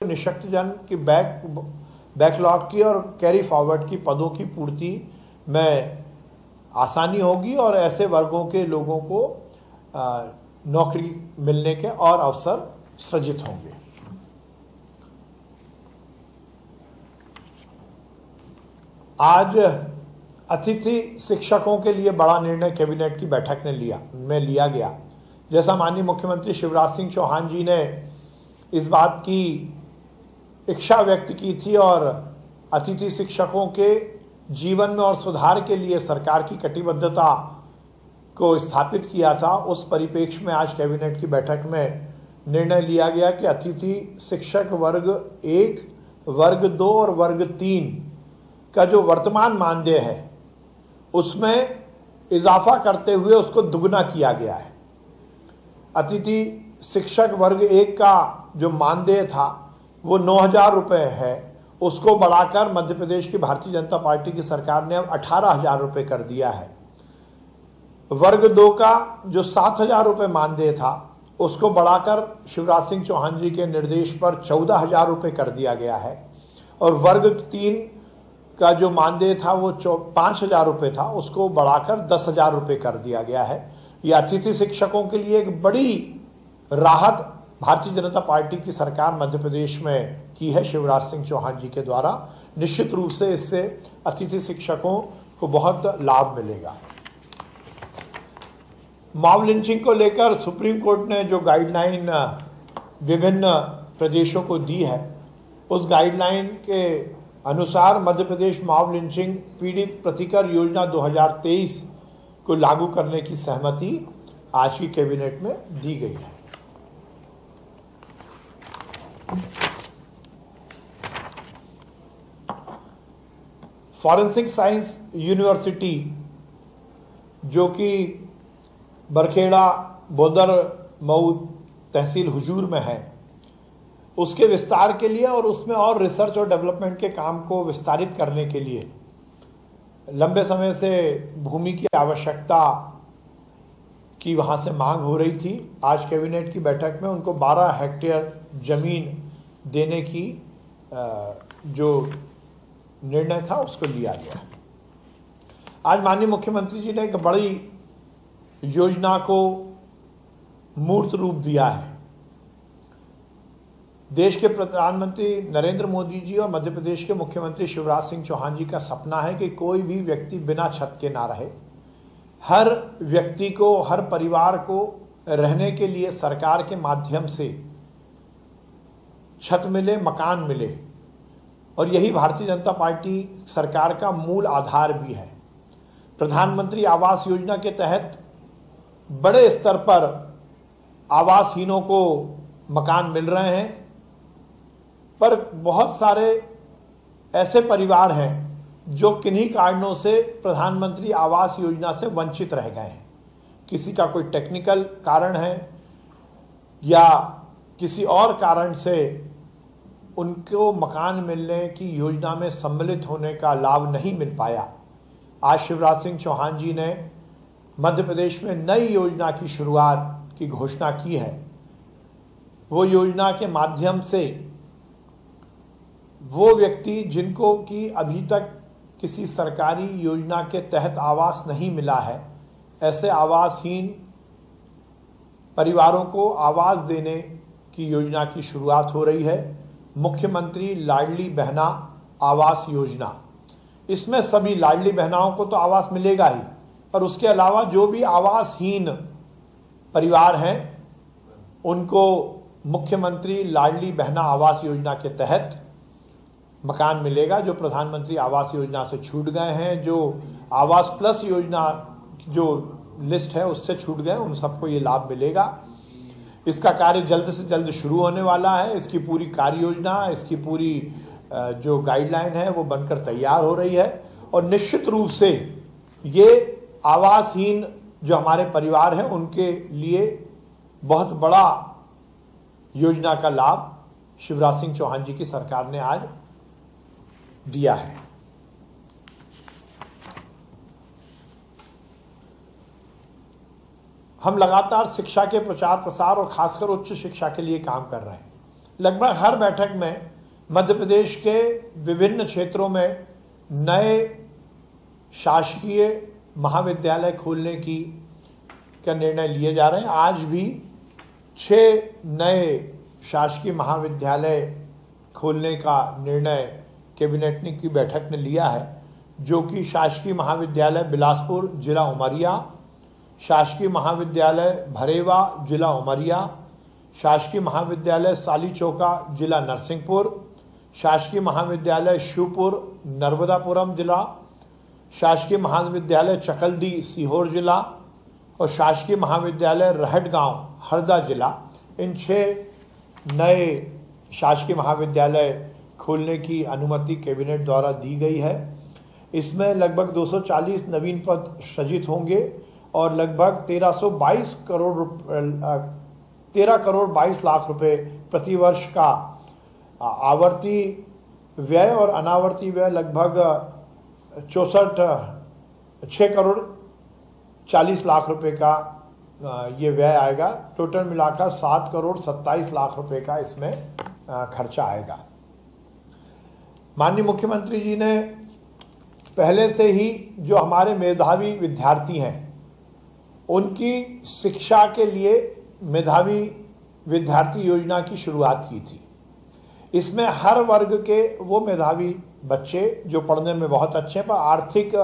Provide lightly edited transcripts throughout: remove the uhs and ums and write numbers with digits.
निःशक्तजन की बैकलॉग की और कैरी फॉरवर्ड की पदों की पूर्ति में आसानी होगी और ऐसे वर्गों के लोगों को नौकरी मिलने के और अवसर सृजित होंगे। आज अतिथि शिक्षकों के लिए बड़ा निर्णय कैबिनेट की बैठक में लिया गया। जैसा माननीय मुख्यमंत्री शिवराज सिंह चौहान जी ने इस बात की इच्छा व्यक्त की थी और अतिथि शिक्षकों के जीवन में और सुधार के लिए सरकार की कटिबद्धता को स्थापित किया था, उस परिप्रेक्ष्य में आज कैबिनेट की बैठक में निर्णय लिया गया कि अतिथि शिक्षक वर्ग 1, वर्ग 2 और वर्ग 3 का जो वर्तमान मानदेय है उसमें इजाफा करते हुए उसको दुगना किया गया है। अतिथि शिक्षक वर्ग 1 का जो मानदेय था वो 9,000 रुपये है, उसको बढ़ाकर मध्य प्रदेश की भारतीय जनता पार्टी की सरकार ने अब 18,000 रुपये कर दिया है। वर्ग 2 का जो 7,000 रुपये मानदेय था उसको बढ़ाकर शिवराज सिंह चौहान जी के निर्देश पर 14,000 रुपये कर दिया गया है और वर्ग 3 का जो मानदेय था वो 5,000 रुपये था, उसको बढ़ाकर 10,000 रुपये कर दिया गया है। यह अतिथि शिक्षकों के लिए एक बड़ी राहत भारतीय जनता पार्टी की सरकार मध्य प्रदेश में की है शिवराज सिंह चौहान जी के द्वारा। निश्चित रूप से इससे अतिथि शिक्षकों को बहुत लाभ मिलेगा। मॉब लिंचिंग को लेकर सुप्रीम कोर्ट ने जो गाइडलाइन विभिन्न प्रदेशों को दी है, उस गाइडलाइन के अनुसार मध्य प्रदेश मॉब लिंचिंग पीड़ित प्रतिकर योजना 2023 को लागू करने की सहमति आज की कैबिनेट में दी गई है। फॉरेंसिक साइंस यूनिवर्सिटी जो कि बरखेड़ा बोदर मऊ तहसील हुजूर में है, उसके विस्तार के लिए और उसमें और रिसर्च और डेवलपमेंट के काम को विस्तारित करने के लिए लंबे समय से भूमि की आवश्यकता की वहां से मांग हो रही थी। आज कैबिनेट की बैठक में उनको 12 हेक्टेयर जमीन देने की जो निर्णय था उसको लिया गया। आज माननीय मुख्यमंत्री जी ने एक बड़ी योजना को मूर्त रूप दिया है। देश के प्रधानमंत्री नरेंद्र मोदी जी और मध्य प्रदेश के मुख्यमंत्री शिवराज सिंह चौहान जी का सपना है कि कोई भी व्यक्ति बिना छत के ना रहे। हर व्यक्ति को, हर परिवार को रहने के लिए सरकार के माध्यम से छत मिले, मकान मिले, और यही भारतीय जनता पार्टी सरकार का मूल आधार भी है। प्रधानमंत्री आवास योजना के तहत बड़े स्तर पर आवासहीनों को मकान मिल रहे हैं, पर बहुत सारे ऐसे परिवार हैं जो किन्हीं कारणों से प्रधानमंत्री आवास योजना से वंचित रह गए हैं। किसी का कोई टेक्निकल कारण है या किसी और कारण से उनको मकान मिलने की योजना में सम्मिलित होने का लाभ नहीं मिल पाया। आज शिवराज सिंह चौहान जी ने मध्य प्रदेश में नई योजना की शुरुआत की घोषणा की है। वो योजना के माध्यम से वो व्यक्ति जिनको कि अभी तक किसी सरकारी योजना के तहत आवास नहीं मिला है, ऐसे आवासहीन परिवारों को आवास देने की योजना की शुरुआत हो रही है। मुख्यमंत्री लाडली बहना आवास योजना, इसमें सभी लाडली बहनाओं को तो आवास मिलेगा ही, पर उसके अलावा जो भी आवासहीन परिवार हैं उनको मुख्यमंत्री लाडली बहना आवास योजना के तहत मकान मिलेगा। जो प्रधानमंत्री आवास योजना से छूट गए हैं, जो आवास प्लस योजना जो लिस्ट है उससे छूट गए, उन सबको ये लाभ मिलेगा। इसका कार्य जल्द से जल्द शुरू होने वाला है। इसकी पूरी कार्य योजना, इसकी पूरी जो गाइडलाइन है वो बनकर तैयार हो रही है और निश्चित रूप से ये आवासहीन जो हमारे परिवार हैं उनके लिए बहुत बड़ा योजना का लाभ शिवराज सिंह चौहान जी की सरकार ने आज दिया है। हम लगातार शिक्षा के प्रचार प्रसार और खासकर उच्च शिक्षा के लिए काम कर रहे हैं। लगभग हर बैठक में मध्य प्रदेश के विभिन्न क्षेत्रों में नए शासकीय महाविद्यालय खोलने का निर्णय लिए जा रहे हैं। आज भी 6 नए शासकीय महाविद्यालय खोलने का निर्णय कैबिनेट ने की बैठक ने लिया है, जो कि शासकीय महाविद्यालय बिलासपुर जिला उमरिया, शासकीय महाविद्यालय भरेवा जिला उमरिया, शासकीय महाविद्यालय सालीचौका जिला नरसिंहपुर, शासकीय महाविद्यालय शिवपुर नर्मदापुरम जिला, शासकीय महाविद्यालय चकल्दी सीहोर जिला और शासकीय महाविद्यालय रहटगांव हरदा जिला। इन 6 नए शासकीय महाविद्यालय खोलने की अनुमति कैबिनेट द्वारा दी गई है। इसमें लगभग 240 नवीन पद सृजित होंगे और लगभग 13 करोड़ 22 लाख रुपए प्रतिवर्ष का आवर्ती व्यय और अनावर्ती व्यय लगभग 6 करोड़ 40 लाख रुपए का ये व्यय आएगा। टोटल मिलाकर 7 करोड़ 27 लाख रुपए का इसमें खर्चा आएगा। माननीय मुख्यमंत्री जी ने पहले से ही जो हमारे मेधावी विद्यार्थी हैं उनकी शिक्षा के लिए मेधावी विद्यार्थी योजना की शुरुआत की थी। इसमें हर वर्ग के वो मेधावी बच्चे जो पढ़ने में बहुत अच्छे हैं पर आर्थिक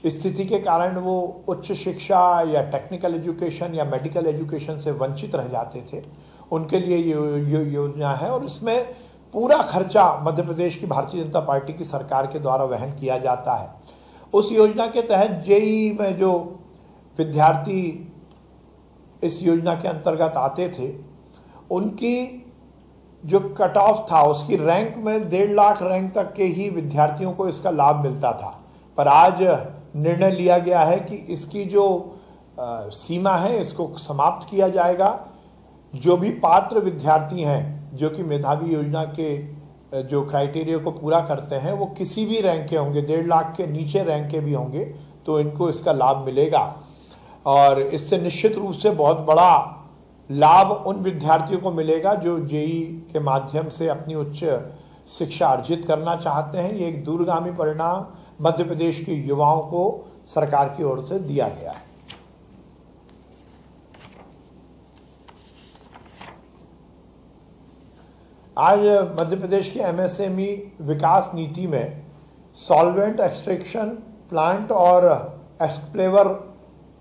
स्थिति के कारण वो उच्च शिक्षा या टेक्निकल एजुकेशन या मेडिकल एजुकेशन से वंचित रह जाते थे, उनके लिए ये योजना है और इसमें पूरा खर्चा मध्य प्रदेश की भारतीय जनता पार्टी की सरकार के द्वारा वहन किया जाता है। उस योजना के तहत जेईई में जो विद्यार्थी इस योजना के अंतर्गत आते थे उनकी जो कट ऑफ था उसकी रैंक में 1.5 लाख रैंक तक के ही विद्यार्थियों को इसका लाभ मिलता था। पर आज निर्णय लिया गया है कि इसकी जो सीमा है इसको समाप्त किया जाएगा। जो भी पात्र विद्यार्थी हैं जो कि मेधावी योजना के जो क्राइटेरिया को पूरा करते हैं वो किसी भी रैंक के होंगे, 1.5 लाख के नीचे रैंक के भी होंगे तो इनको इसका लाभ मिलेगा और इससे निश्चित रूप से बहुत बड़ा लाभ उन विद्यार्थियों को मिलेगा जो जेईई के माध्यम से अपनी उच्च शिक्षा अर्जित करना चाहते हैं। ये एक दूरगामी परिणाम मध्य प्रदेश के युवाओं को सरकार की ओर से दिया गया है। आज मध्य प्रदेश की एमएसएमई विकास नीति में सॉल्वेंट एक्सट्रैक्शन प्लांट और एक्सप्लेवर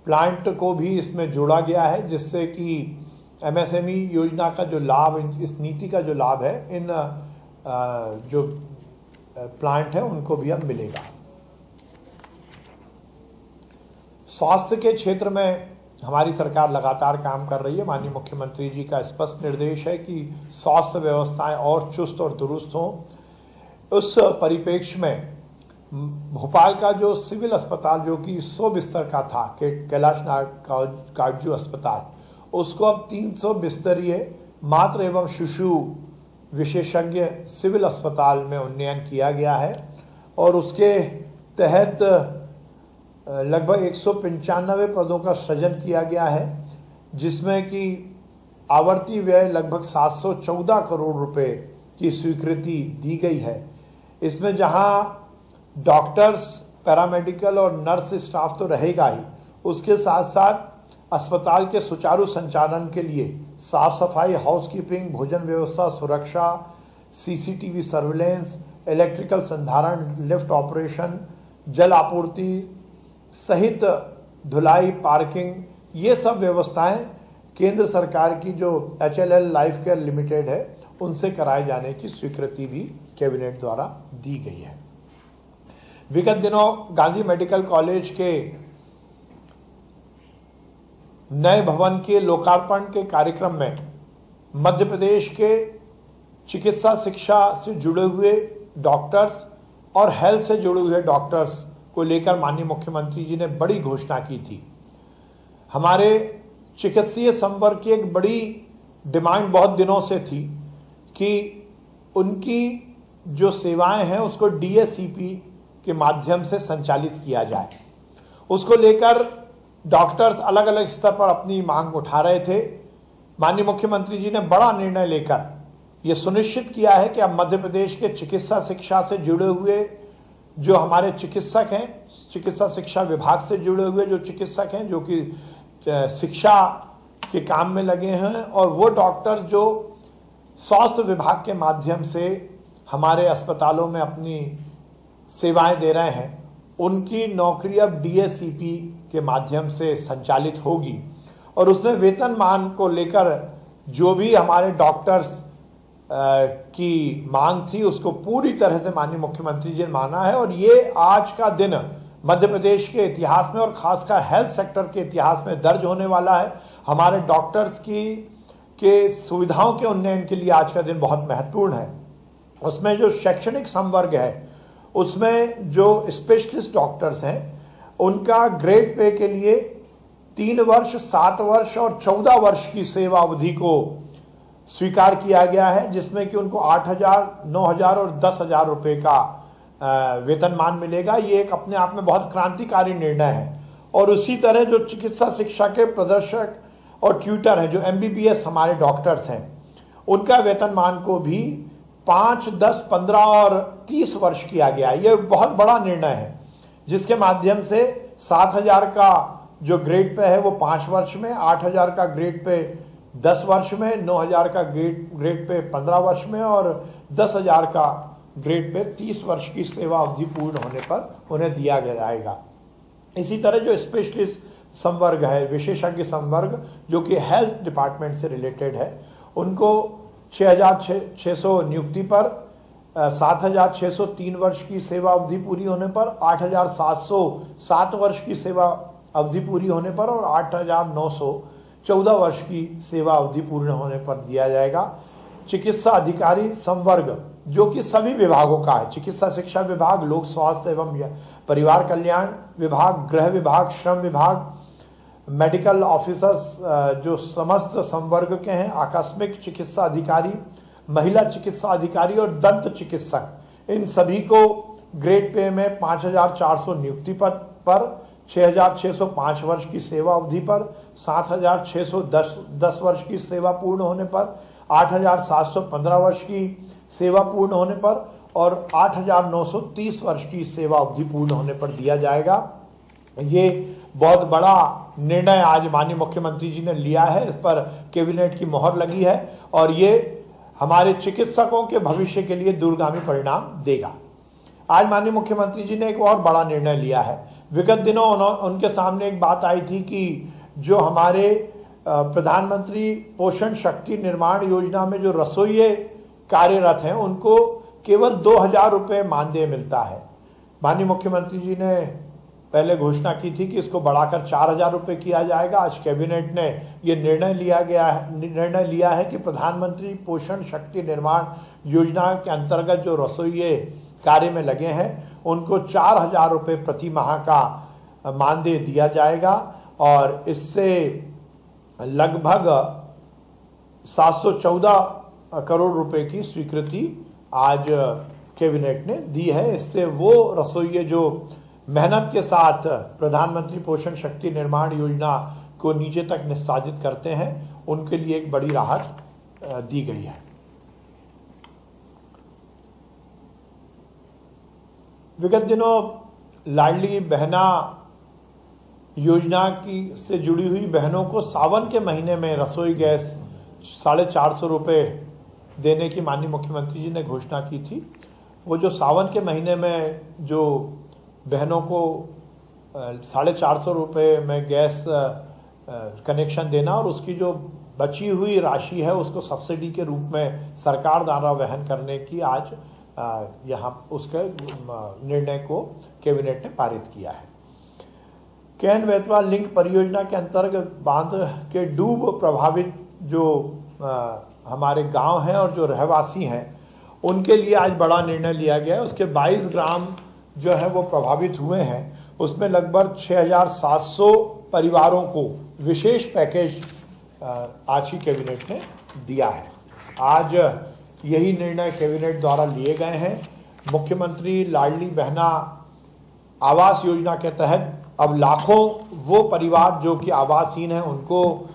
प्लांट को भी इसमें जोड़ा गया है, जिससे कि एमएसएमई योजना का जो लाभ, इस नीति का जो लाभ है इन जो प्लांट है उनको भी अब मिलेगा। स्वास्थ्य के क्षेत्र में हमारी सरकार लगातार काम कर रही है। माननीय मुख्यमंत्री जी का स्पष्ट निर्देश है कि स्वास्थ्य व्यवस्थाएं और चुस्त और दुरुस्त हों। उस परिप्रेक्ष्य में भोपाल का जो सिविल अस्पताल जो कि 100 बिस्तर का था, कैलाश नाथ काटजू अस्पताल, उसको अब 300 बिस्तरीय मातृ एवं शिशु विशेषज्ञ सिविल अस्पताल में उन्नयन किया गया है और उसके तहत लगभग 195 पदों का सृजन किया गया है, जिसमें कि आवर्ती व्यय लगभग 714 करोड़ रुपए की स्वीकृति दी गई है। इसमें जहां डॉक्टर्स, पैरामेडिकल और नर्स स्टाफ तो रहेगा ही, उसके साथ साथ अस्पताल के सुचारू संचालन के लिए साफ सफाई, हाउसकीपिंग, भोजन व्यवस्था, सुरक्षा, सीसीटीवी सर्विलेंस, इलेक्ट्रिकल संधारण, लिफ्ट ऑपरेशन, जल आपूर्ति सहित धुलाई, पार्किंग, ये सब व्यवस्थाएं केंद्र सरकार की जो HLL लाइफ केयर लिमिटेड है उनसे कराए जाने की स्वीकृति भी कैबिनेट द्वारा दी गई है। विगत दिनों गांधी मेडिकल कॉलेज के नए भवन के लोकार्पण के कार्यक्रम में मध्य प्रदेश के चिकित्सा शिक्षा से जुड़े हुए डॉक्टर्स और हेल्थ से जुड़े हुए डॉक्टर्स को लेकर माननीय मुख्यमंत्री जी ने बड़ी घोषणा की थी। हमारे चिकित्सीय संवर्ग की एक बड़ी डिमांड बहुत दिनों से थी कि उनकी जो सेवाएं हैं उसको DSCP के माध्यम से संचालित किया जाए। उसको लेकर डॉक्टर्स अलग अलग स्तर पर अपनी मांग उठा रहे थे। माननीय मुख्यमंत्री जी ने बड़ा निर्णय लेकर ये सुनिश्चित किया है कि अब मध्य प्रदेश के चिकित्सा शिक्षा से जुड़े हुए जो हमारे चिकित्सक हैं, चिकित्सा शिक्षा विभाग से जुड़े हुए जो चिकित्सक हैं, जो कि शिक्षा के काम में लगे हैं, और वो डॉक्टर जो स्वास्थ्य विभाग के माध्यम से हमारे अस्पतालों में अपनी सेवाएं दे रहे हैं, उनकी नौकरी अब डीएससीपी के माध्यम से संचालित होगी। और उसमें वेतनमान को लेकर जो भी हमारे डॉक्टर्स की मांग थी, उसको पूरी तरह से माननीय मुख्यमंत्री जी ने माना है। और ये आज का दिन मध्य प्रदेश के इतिहास में और खासकर हेल्थ सेक्टर के इतिहास में दर्ज होने वाला है। हमारे डॉक्टर्स के सुविधाओं के उन्नयन के लिए आज का दिन बहुत महत्वपूर्ण है। उसमें जो शैक्षणिक संवर्ग है, उसमें जो स्पेशलिस्ट डॉक्टर्स हैं, उनका ग्रेड पे के लिए 3 वर्ष, 7 वर्ष और 14 वर्ष की सेवा अवधि को स्वीकार किया गया है, जिसमें कि उनको 8,000, 9,000 और 10,000 रुपए का वेतनमान मिलेगा। ये एक अपने आप में बहुत क्रांतिकारी निर्णय है। और उसी तरह जो चिकित्सा शिक्षा के प्रदर्शक और ट्यूटर हैं, जो एमबीबीएस हमारे डॉक्टर्स हैं, उनका वेतनमान को भी 5, 10, 15 और 30 वर्ष किया गया। ये बहुत बड़ा निर्णय है, जिसके माध्यम से 7,000 का जो ग्रेड पे है वो 5 वर्ष में, 8,000 का ग्रेड पे 10 वर्ष में, 9,000 का ग्रेड पे 15 वर्ष में और 10,000 का ग्रेड पे 30 वर्ष की सेवा अवधि पूर्ण होने पर उन्हें दिया जाएगा। इसी तरह जो स्पेशलिस्ट संवर्ग है, विशेषज्ञ संवर्ग, जो कि हेल्थ डिपार्टमेंट से रिलेटेड है, उनको 6,600 नियुक्ति पर 7,603 वर्ष की सेवा अवधि पूरी होने पर, 8,707 वर्ष की सेवा अवधि पूरी होने पर और 8,914 वर्ष की सेवा अवधि पूर्ण होने पर दिया जाएगा। चिकित्सा अधिकारी संवर्ग, जो कि सभी विभागों का है, चिकित्सा शिक्षा विभाग, लोक स्वास्थ्य एवं परिवार कल्याण विभाग, गृह विभाग, श्रम विभाग, मेडिकल ऑफिसर्स जो समस्त संवर्ग के हैं, आकस्मिक चिकित्सा अधिकारी, महिला चिकित्सा अधिकारी और दंत चिकित्सक, इन सभी को ग्रेड पे में 5,400 नियुक्ति पर 6,605 वर्ष की सेवा अवधि पर, 7,610 वर्ष की सेवा पूर्ण होने पर, 8,715 वर्ष की सेवा पूर्ण होने पर और 8,930 वर्ष की सेवा अवधि पूर्ण होने पर दिया जाएगा। ये बहुत बड़ा निर्णय आज माननीय मुख्यमंत्री जी ने लिया है, इस पर कैबिनेट की मोहर लगी है और ये हमारे चिकित्सकों के भविष्य के लिए दूरगामी परिणाम देगा। आज माननीय मुख्यमंत्री जी ने एक और बड़ा निर्णय लिया है। विगत दिनों उनके सामने एक बात आई थी कि जो हमारे प्रधानमंत्री पोषण शक्ति निर्माण योजना में जो रसोइये कार्यरत हैं, उनको केवल 2,000 रुपये मानदेय मिलता है। माननीय मुख्यमंत्री जी ने पहले घोषणा की थी कि इसको बढ़ाकर 4,000 रुपये किया जाएगा। आज कैबिनेट ने ये निर्णय लिया है कि प्रधानमंत्री पोषण शक्ति निर्माण योजना के अंतर्गत जो रसोइये कार्य में लगे हैं, उनको 4,000 रुपये प्रति माह का मानदेय दिया जाएगा और इससे लगभग 714 करोड़ रुपए की स्वीकृति आज कैबिनेट ने दी है। इससे वो रसोइये जो मेहनत के साथ प्रधानमंत्री पोषण शक्ति निर्माण योजना को नीचे तक निष्पादित करते हैं, उनके लिए एक बड़ी राहत दी गई है। विगत दिनों लाडली बहना योजना की से जुड़ी हुई बहनों को सावन के महीने में रसोई गैस 450 रुपये देने की माननीय मुख्यमंत्री जी ने घोषणा की थी। वो जो सावन के महीने में जो बहनों को 450 रुपये में गैस कनेक्शन देना और उसकी जो बची हुई राशि है उसको सब्सिडी के रूप में सरकार द्वारा वहन करने की आज यहाँ उसके निर्णय को कैबिनेट ने पारित किया है। केन बेतवा लिंक परियोजना के अंतर्गत बांध के डूब प्रभावित जो हमारे गांव हैं और जो रहवासी हैं, उनके लिए आज बड़ा निर्णय लिया गया है। उसके 22 ग्राम जो है वो प्रभावित हुए हैं, उसमें लगभग 6,700 परिवारों को विशेष पैकेज आज ही कैबिनेट ने दिया है। आज यही निर्णय कैबिनेट द्वारा लिए गए हैं। मुख्यमंत्री लाडली बहना आवास योजना के तहत अब लाखों वो परिवार जो कि आवासहीन हैं, उनको